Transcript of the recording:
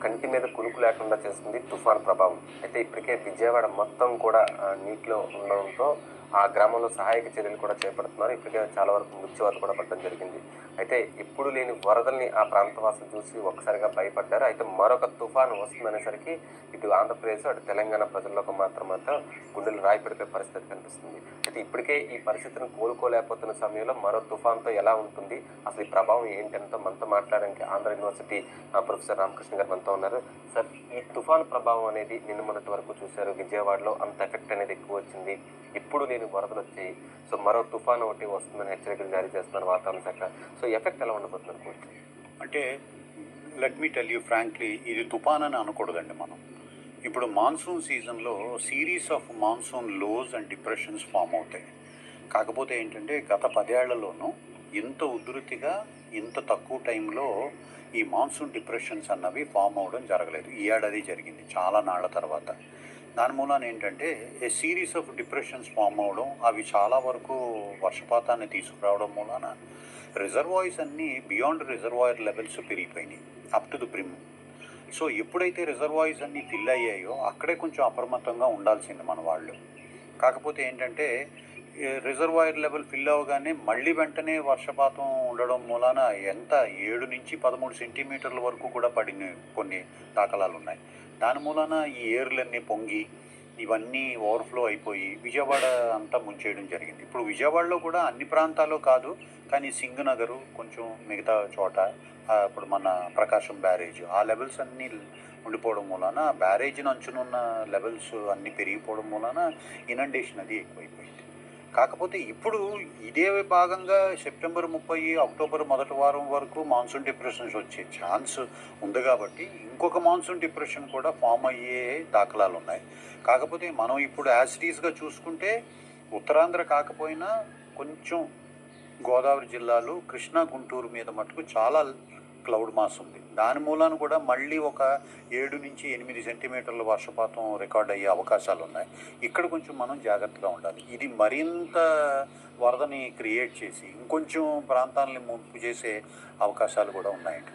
కంటి మీద కునుకు లేకుండా చేస్తుంది తుఫాన్ ప్రభావం. అయితే ఇప్పటికే విజయవాడ మొత్తం కూడా నీటిలో ఉండడంతో ఆ గ్రామంలో సహాయక చర్యలు కూడా చేపడుతున్నారు. ఇప్పటికే చాలా వరకు మృత్యువాత కూడా పడడం జరిగింది. అయితే ఎప్పుడు లేని వరదల్ని ఆ ప్రాంతవాసులు చూసి ఒక్కసారిగా భయపడ్డారు. అయితే మరొక తుఫాను వస్తుందనేసరికి ఇటు ఆంధ్రప్రదేశ్, అటు తెలంగాణ ప్రజల్లోకి మాత్రం గుండెలు రాయి పడిపోయే పరిస్థితి కనిపిస్తుంది. అయితే ఇప్పటికే ఈ పరిస్థితిని కోలుకోలేకపోతున్న సమయంలో మరో తుఫాన్తో ఎలా ఉంటుంది, అసలు ఈ ప్రభావం ఏంటంటే మనతో మాట్లాడడానికి ఆంధ్ర యూనివర్సిటీ ప్రొఫెసర్ రామకృష్ణ గారు మనతో ఉన్నారు. సార్, ఈ తుఫాను ప్రభావం అనేది నిన్న మొన్నటి వరకు చూశారు, విజయవాడలో అంత ఎఫెక్ట్ అనేది ఎక్కువ వచ్చింది. ఇప్పుడు లేని వరదలు వచ్చాయి. సో మరో తుఫాను ఒకటి వస్తుందని హెచ్చరికలు జారీ చేస్తున్నారు వాతావరణ శాఖ. సో ఎఫెక్ట్ ఎలా ఉండబోతుంది అనుకోవచ్చు? అంటే let me tell you frankly, ఇది తుఫాన్ అని అనకూడదండి మనం. ఇప్పుడు మాన్సూన్ సీజన్లో series of monsoon lows and depressions form అవుతాయి. కాకపోతే ఏంటంటే గత 10 ఏళ్లలోనూ ఇంత ఉధృతిగా ఇంత తక్కువ టైంలో ఈ మాన్సూన్ డిప్రెషన్స్ అన్నవి ఫామ్ అవ్వడం జరగలేదు. ఈ ఏడాది జరిగింది చాలా నాళ్ల తర్వాత. దాని మూలాన ఏంటంటే ఏ సిరీస్ ఆఫ్ డిప్రెషన్స్ ఫామ్ అవ్వడం, అవి చాలా వరకు వర్షపాతాన్ని తీసుకురావడం మూలాన రిజర్వాయర్స్ అన్నీ బియాండ్ రిజర్వాయర్ లెవెల్స్ పెరిగిపోయినాయి up to the brim. So ఎప్పుడైతే రిజర్వాయర్స్ అన్నీ ఫిల్ అయ్యాయో అక్కడే కొంచెం అప్రమత్తంగా ఉండాల్సింది మన వాళ్ళు. కాకపోతే ఏంటంటే రిజర్వాయర్ లెవెల్ ఫిల్ అవ్వగానే మళ్ళీ వెంటనే వర్షపాతం ఉండడం మూలాన 7 నుంచి 13 సెంటీమీటర్ల వరకు కూడా పడిన కొన్ని దాఖలాలు ఉన్నాయి. దాని మూలాన ఈ ఏర్లన్నీ పొంగి ఇవన్నీ ఓవర్ఫ్లో అయిపోయి విజయవాడ అంతా ముంచేయడం జరిగింది. ఇప్పుడు విజయవాడలో కూడా అన్ని ప్రాంతాల్లో కాదు, కానీ సింగనగరు కొంచెం మిగతా చోట, ఇప్పుడు మన ప్రకాశం బ్యారేజ్ ఆ లెవెల్స్ అన్నీ ఉండిపోవడం మూలాన, బ్యారేజ్ అంచునున్న లెవెల్స్ అన్నీ పెరిగిపోవడం మూలాన ఇనండేషన్ అది ఎక్కువైపోయింది. కాకపోతే ఇప్పుడు ఇదే భాగంగా సెప్టెంబర్ 30, అక్టోబర్ మొదటి వారం వరకు మాన్సూన్ డిప్రెషన్స్ వచ్చే ఛాన్స్ ఉంది. కాబట్టి ఇంకొక మాన్సూన్ డిప్రెషన్ కూడా ఫామ్ అయ్యే దాఖలాలు ఉన్నాయి. కాకపోతే మనం ఇప్పుడు యాసిటీస్గా చూసుకుంటే ఉత్తరాంధ్ర కాకపోయినా కొంచెం గోదావరి జిల్లాలు, కృష్ణా, గుంటూరు మీద మటుకు చాలా క్లౌడ్ మాస్ ఉంది. దాని మూలాన కూడా మళ్ళీ ఒక 7 నుంచి 8 సెంటీమీటర్ల వర్షపాతం రికార్డ్ అయ్యే అవకాశాలు ఉన్నాయి. ఇక్కడ కొంచెం మనం జాగ్రత్తగా ఉండాలి. ఇది మరింత వరదని క్రియేట్ చేసి ఇంకొంచెం ప్రాంతాలని ముంపు చేసే అవకాశాలు కూడా ఉన్నాయండి.